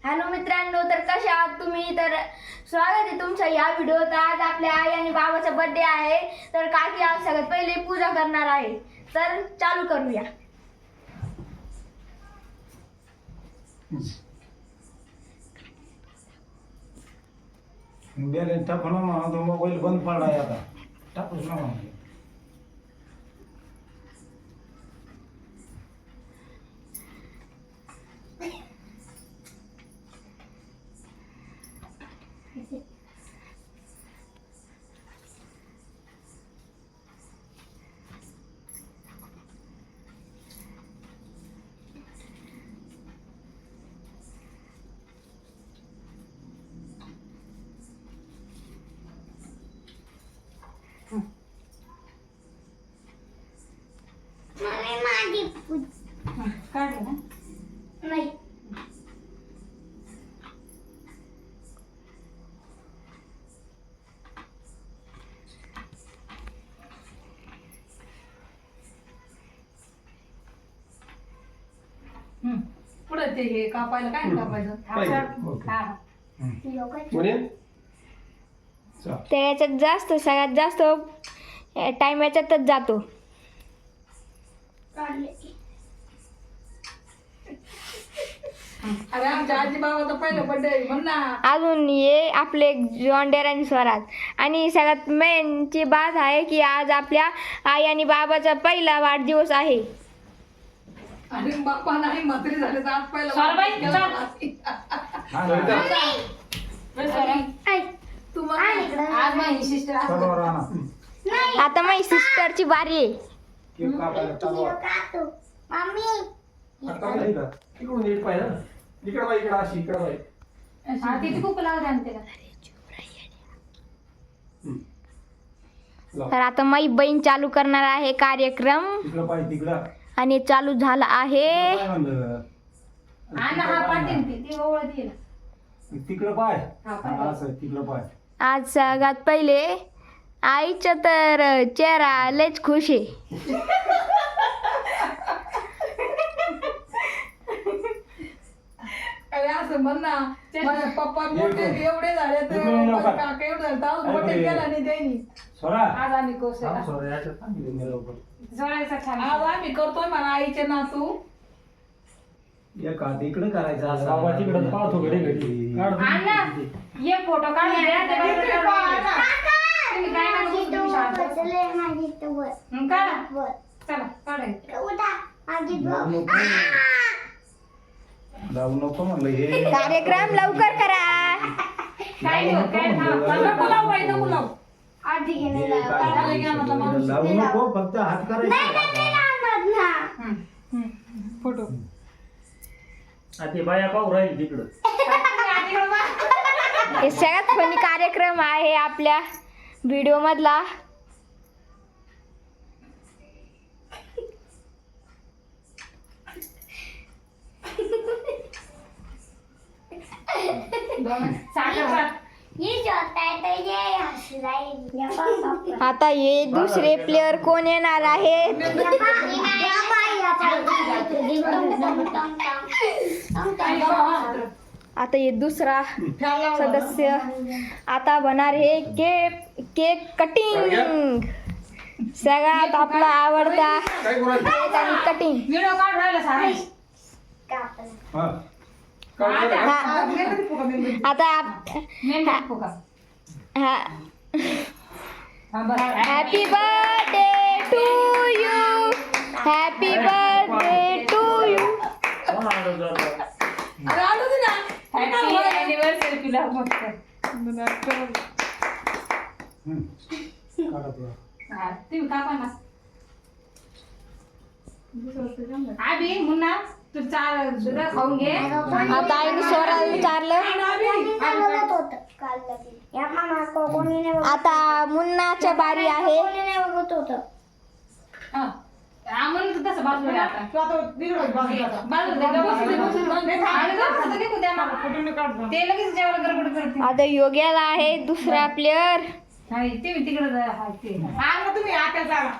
Hello मित्रांनो, तर कशा आहात तुम्ही? तर स्वागत आहे तुमच्या या व्हिडिओत. आज आपल्या आई आणि बाबाचा बर्थडे आहे, तर काकी आज सगळ्यात पहिले पूजा करणार आहे. तर चालू करूया. टाकू ना म्हणा, तो मोबाईल बंद पडलाय आता. टाकूच ना म्हणा. काढलं ना? नाही. पुढे ते हे कापायला काय कापायचं? ओके. हा. तर याच्यात जास्त सगळ्यात जास्त टाइम याच्यातच जातो. अरे आमच्या आजी बाबाचा पहिला बर्थडे आहे म्हण ना. अजून ये आपले जॉन डेअर आणि स्वराज. आणि सगळ्यात मेनची बात आहे की आज आपल्या आई आणि बाबाचा पहिला वाढदिवस आहे. आणि बाप्पा नाही म्हातारी झाले तर आज पहिला स्वराबाई, वाढदिवस चल. केला. आई, तुम्हाला आज माझी सिस्टर तलवार आणा. आता माझी सिस्टरची बारी आहे. केक कापायला तलवार. आता नाही का? इकडून नीट पाहिजे ना. इकडं बाई, इकडं अशी, इकडं बाई. हा तिथे खूप लागत आहे त्याला. लाव. तर आता माझी बहीण चालू करणार आहे कार्यक्रम तिकडं पाहिजे, तिकडं. आणि चालू झाला आहे. काय म्हणलं? आणि हा पाठीन ती ओळख येईल. तिकडं पाय. हा, पाय. हा, असं तिकडं पाय. आज सगळ्यात पहिले आईचा तर चेहरा लयच खुश आहे. अरे असं म्हण ना, माझे पप्पा मोठे एवढे झाले तर इकडे ये लवकर. काका एवढे झाले तर आज काय बर्थडे इकडे ये. केला नाही त्यांनी. सोडा. आज आम्ही कोसळला. थांब, सोडा. याच्यात सांगितलं मी लवकर. जोडायचा छान. आज आम्ही करतोय म्हणा आईचे नातू. एक हात इकडे करायचा असा. बाबा तिकडं पाहतो घडी घडी. काढ. आण ना. ये फोटो काढ द्या ते बरोबर इकडे काढून पाहा द्या. ना. तुम्ही काय नाही बोलत, तुम्ही शांत बसा. काढा. चला काढायचं. लावू नको. लावू नको म्हणलं हे. कार्यक्रम लवकर करा. काय नाही होत, काय नाही. नको लावू बाई, नको लावू. हे काय? लावू नको, फक्त हात करायचा. फोटो ते बाया पाहू राहील तिकडं. हे सगळ्यात फनी कार्यक्रम आहे आपल्या व्हिडिओ मधला. साखर आता हे दुसरे प्लेयर कोण येणार आहेत? आता हे दुसरा सदस्य आता बनणार हे केक कटिंग. सगळ्यात आपला आवडता केक आणि कटिंग. व्हिडिओ काढून राहिला सारा. हा. हा. आता मेंबर फुका. Happy birthday to you. Happy birthday to you. अरे आलो दे ना. हॅपी अॅनिव्हर्सरी तुला मस्त. काढा तुला. हा, तुम्ही कापा ना. आबी मुन्ना तू चार दुधा खाऊन घे. आता आईने स्वराला विचारलं. आता मुन्नाच्या बारी आहे. हा. आम्हाला तर तसं बाजूला आहे आता. तू आता निघाल बाजूला आता. बाजूला दे, बसू दे, बसू दे. आणि गप्प बसू दे, द्या मला. ते लगेच जेवायला गडबड करते. आता योग्याला आहे दुसरा प्लेयर. नाही ते तिकडे जा. हा, ते. आला तुम्ही आता जावा.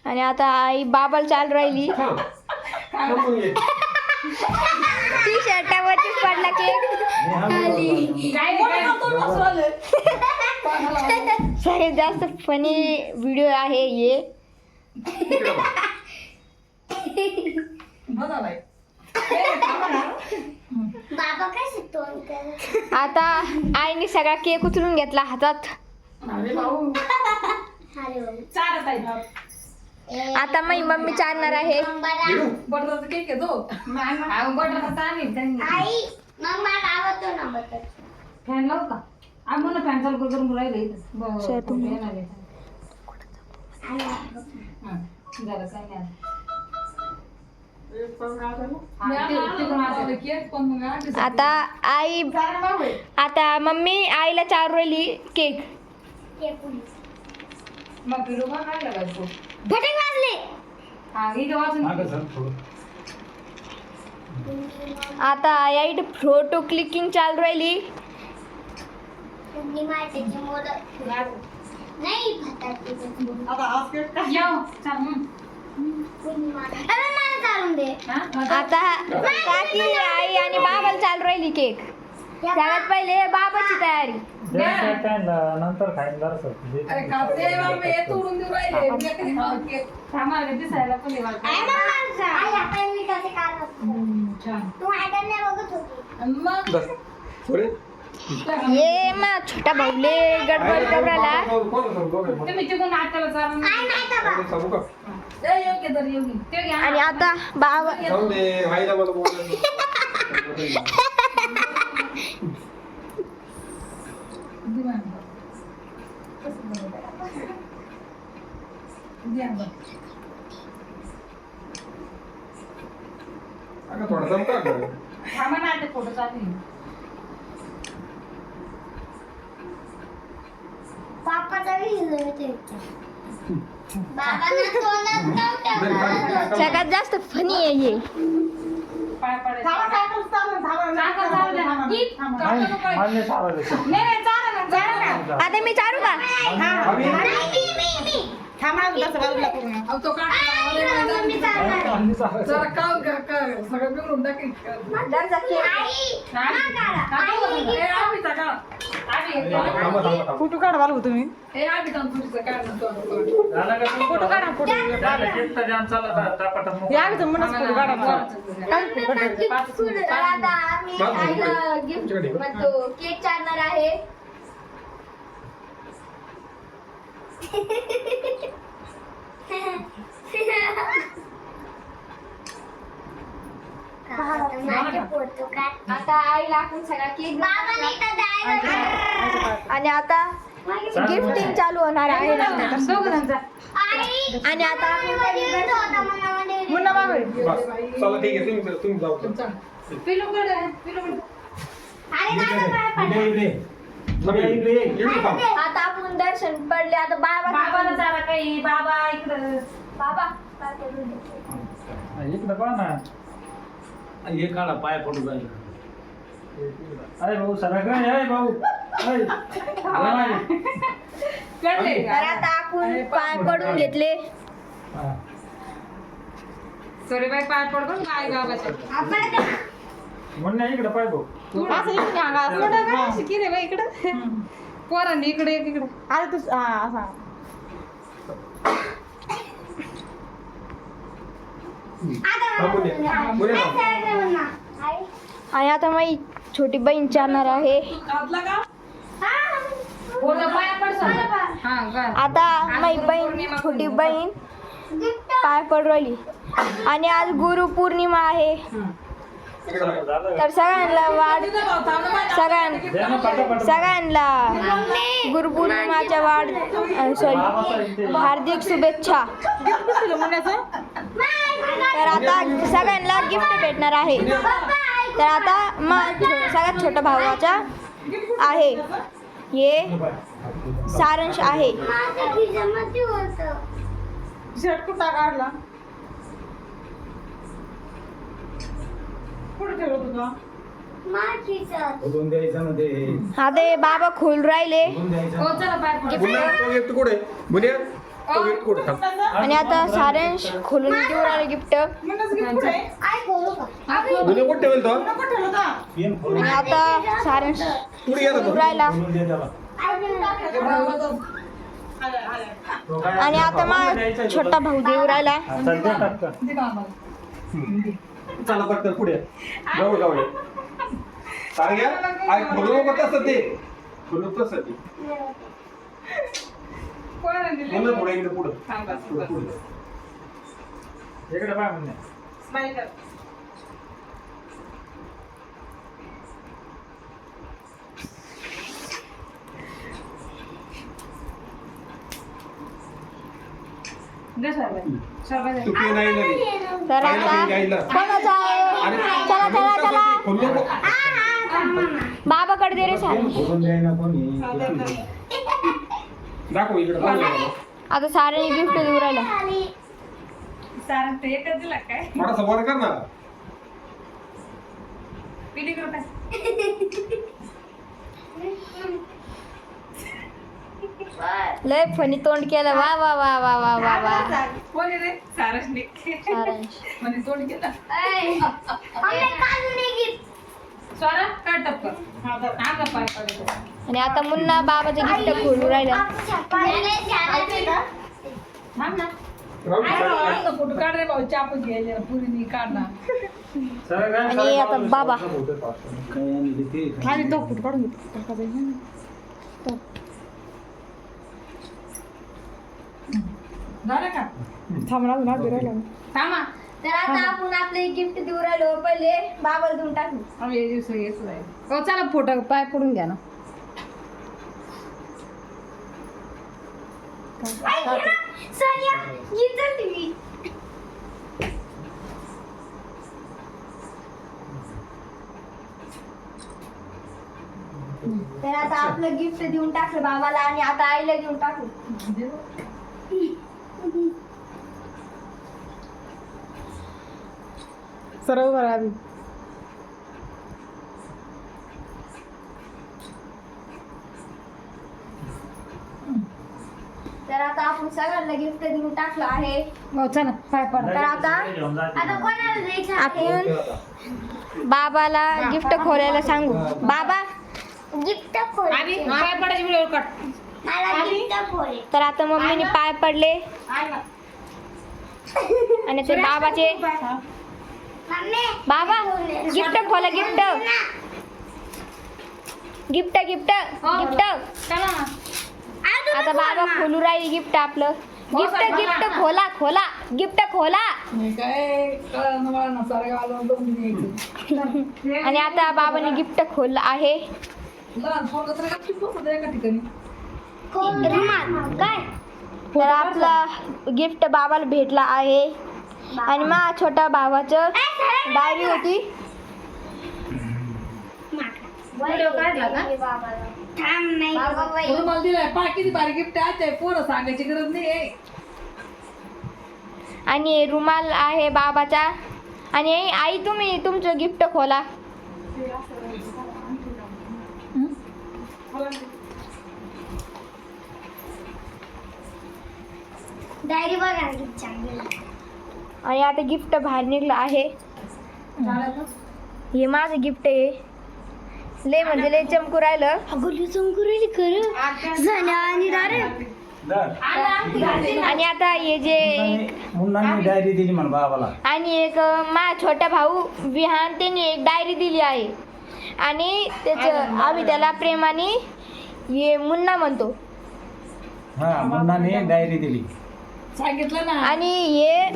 आणि आता आई बाबाला चाल राहिली. थांबून घे. टी शर्टावरतीच पडला केक खाली. सगळ्यात जास्त फनी व्हिडिओ आहे हे. बनवलाय. बाबा काय शिकतो आता आईने सगळा केक उचलून घेतला हातात. अरे भाऊ चारच आहे. आता माझी मम्मी चालणार आहे. बटरचा केक आहे तो. बटरचा चालेल त्यांनी फॅन लावू का आम्ही म्हणून फॅन चालू करून राहिले इथं सर, तुम्ही- येणार आहे. झालं काय नाही केक पण मग आधी आता आई आता मम्मी आईला चालू राहिली केक. मग व्हिडिओ पण नाही लागायचो. फटाके वाजले. हा इथं वाचून मागं सर थोडं. आता आई फोटो क्लिकिंग चालू राहिली. येऊ चाल आता काकी आई आणि बाबाला चालू राहिली केक. सगळ्यात पहिले बाबाची तयारी. नंतर खाईन जरासं. अरे खाते बाबा हे तोडून देऊ राहिले. मी कधी खाऊ केक. थांबा दिसायला पण छान आणि मग ये मा छोटा भाऊले गडबड करायला. तुम्ही तिकडून नाट्याला चालून ए, योग्य तर योग्य. ते घ्या आणि आता बाबा थांबा नाट्य फोटो चालू सगळ्यात जास्त फनी आहे हे. पाय पडायचं चालेल मान्य चालू नाही चालेल आता मी चालू का? अहो, तो जरा काव सगळं बिघडून टाकेल. दरचा केक. ए, आम्हीचा काढ. फोटो काढ बालू तुम्ही ए, आम्हीचा आणि तुझीचा काढ ना, तो. झालं का तू? फोटो काढा फोटो गिफ्ट द्यान चालत तापाटात मोकळं. या मी म्हणूनच फोटो काढा तर आता आम्ही आईला गिफ्ट म्हणतो केक चालणार आहे. आता आईला आपण सगळा केक आणि आता गिफ्टिंग चालू होणार आहे नंतर. चौघांचा आणि आता मुन्ना मागं चला ठीक आहे तुम्ही जाऊ पिलू कडे पिलू आता आपण दर्शन पडले. आता बाबाला चारा काही बाबा इकडं बाबा इकडं पहा ना. हे काढा पाय पडू जाईल. अरे भाऊ सगळं काय आहे भाऊ ऐ. कळले तर आता आपण पाय पडून घेतले. हा. सॉरी बाई पाय पडतो ना आई बाबाचे म्हणणं इकडं पाय भाऊ. असं इकडे असं किती बाई इकडं पोरांनी इकडे एक इकडे आले तू हा असा आणि आता माझी छोटी बहीण चालणार आहे. घातला का? पोरं पाया पडतो हा काय आता माझी बहीण छोटी बहीण पाय पडू राहिली. आणि आज गुरुपौर्णिमा आहे. तर सगळ्यांना सगळ्यांना गुरुपौर्णिमाच्या सॉरी हार्दिक शुभेच्छा. तर आता सगळ्यांना गिफ्ट भेटणार आहे. तर आता सगळ्यात छोट्या भावाचा आहे हे सारांश आहे. शर्ट कुठं काढला कुठे ठेवलं तुझा बोलून द्यायचं ना ते. आता हे बाबा खोल राहिले. बोलून द्यायचं. हो चला पाय पड पुन्हा तो व्यक्ती कुठे मुनिया आणि आता सारांश खोलून देऊ राहिले गिफ्ट. आणि आता सारांश देऊ राहिला. आणि आता मग छोटा भाऊ देऊ राहिला. सध्या टाकता चला पटकन पुढे जाऊ जाऊ सांग घ्या आई खोलू नको तसं ते खोलू तसं ते पुढे पुढे इकडे पुढे इकडे पाय म्हणणे चुकी नाही झाली. तर आता कोणाचा आहे? चला चला चला खोलू नको. बाबाकडे दे रे सारांश. दाखव इकडे पाहू. आता सारांनी गिफ्ट देऊ राहिला. थोडासा वर कर ना. लय फनी तोंड केलं. वा वा वा वा वा वा वा. सारांश. आणि आता मुन्ना बाबाचे गिफ्ट खोलू राहिला. फोटो काढ रे भाऊ. चाप घ्यायला पुरी काढ ना. आणि आता बाबा आणि तो फोटो काढून घेतो. झालं का? थांबा. तर आता आपण आपले गिफ्ट देऊ राहिलो. पहिले बाबाला देऊन टाकू. हो चला फोटो पाय पडून घ्या ना. सोनिया इथं टीव्ही. तर आता आपलं गिफ्ट देऊन टाकलं बाबाला. आणि आता आईला देऊन टाकू. सरळ बरं आधी तर आता आपण सगळ्यांना गिफ्ट देऊन टाकलं आहे. हो चला पाय पड. तर आता कोणाला द्यायचं आपण बाबाला गिफ्ट खोलायला सांगू. बाबा गिफ्ट खोल. आधी पाय पडायची व्हिडिओ कट. तर आता मम्मीने पाय पडले. आणि ते बाबाचे. बाबा गिफ्ट खोला. Gift gift gift gift. चला ना. आता बाबा खोलू राहील गिफ्ट आपलं. गिफ्ट गिफ्ट खोला खोला. गिफ्ट खोला. मी काय कळलं मला ना. सारं घालून बघून घ्यायचं. आणि आता बाबाने गिफ्ट खोललं आहे. लहान पोरगं तर गपचूप बसत आहे एका ठिकाणी. काय तर आपला गिफ्ट बाबाला भेटला आहे. आणि माझ्या छोट्या भावाचं डायरी होती. व्हिडिओ काढला का? म्हणून मला दिलाय. पहा किती भारी गिफ्ट आहे. पोरं सांगायची गरज नाही आहे. आणि रुमाल आहे बाबाचा. आणि आई तुम्ही तुमचं गिफ्ट खोला. डायरी बघा. आणि आता गिफ्ट बाहेर निघलं आहे. हे माझं गिफ्ट आहे. लय म्हणजे लय चमकू राहिलं. चमकू राहिली खरं. आणि आता हे जे मुलांनी डायरी दिली म्हण बाबाला. आणि एक माझा छोटा भाऊ विहान त्याने एक डायरी दिली आहे. आणि त्याचं आम्ही त्याला प्रेमाने ये मुन्ना म्हणतो. हा मुन्नाने डायरी दिली. सांगितलं ना. आणि ये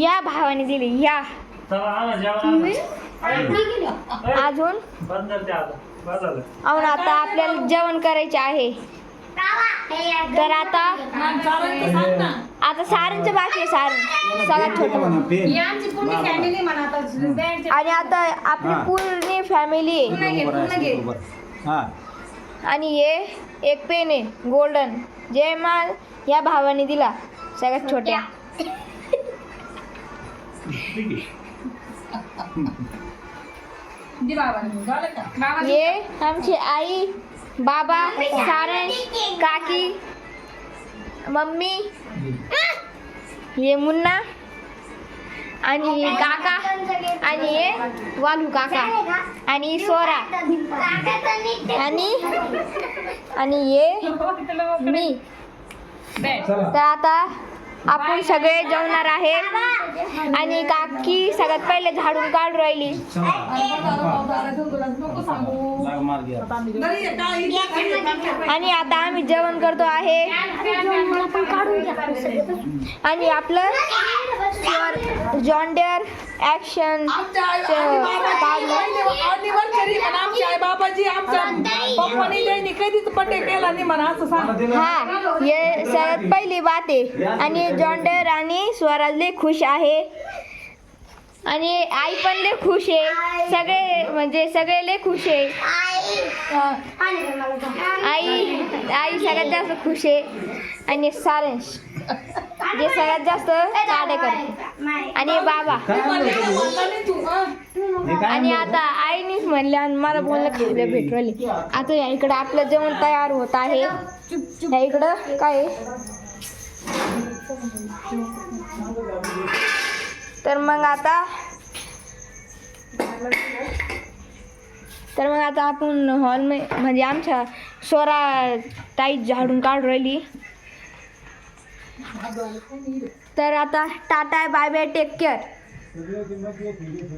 या भावाने दिली. या चला आणा जेवण अजून बंदर ते आता बस झालं. अहो आता आपल्याला जेवण करायचे आहे. तर आता सांग ना. आता सारंचं बाकी आहे. सारं सगळ्यात छोटं. ही आमची पूर्ण फॅमिली म्हणा आता. बँडच्या- आणि आता आपली पूर्ण फॅमिली आहे. पुन्हा घे पुन्हा घे. हा आणि हे एक पेन आहे गोल्डन. जे माल या भावाने दिला सगळ्यात छोट्या. दे बाबा. झालं का? बाबा ये आमची आई बाबा सारंश काकी मम्मी, ये मुन्ना आणि काका आणि ये वालू काका आणि सोरा आणि ये मी. तर आता आपण सगळे जेवणार आहे आणि काकी सगळ्यात पहिले झाडून काढून राहिली. नको सांगू घरी ये, काय इथे आणि आता आम्ही जेवण करतो आहे आणि आपलं जॉन्डियर ॲक्शन आमच्या anniversary पण आमच्या आई बाबाजी आमच्या पप्पानी त्यांनी कधीच बर्थडे केला नाही म्हणा असं सांग. हा हे सगळ्यात पहिली बात आहे. आणि जॉन्डियर आणि स्वराज लय खुश आहे आणि आई पण लय खुश आहे. सगळे लय खुश आहे. आई सगळ्यात जास्त खुश आहे आणि सारंश जे सगळ्यात जास्त काढे करते आणि बाबा. आणि आता आईनीच म्हणले आणि मला बोलणं खायला भेटवली. आता या इकडं आपलं जेवण तयार होत आहे. या इकडं काय आहे? तर मग आता आपण हॉल म्हणजे आमच्या स्वरा ताई झाडून काढून राहिली. तर आता tata bye bye take care.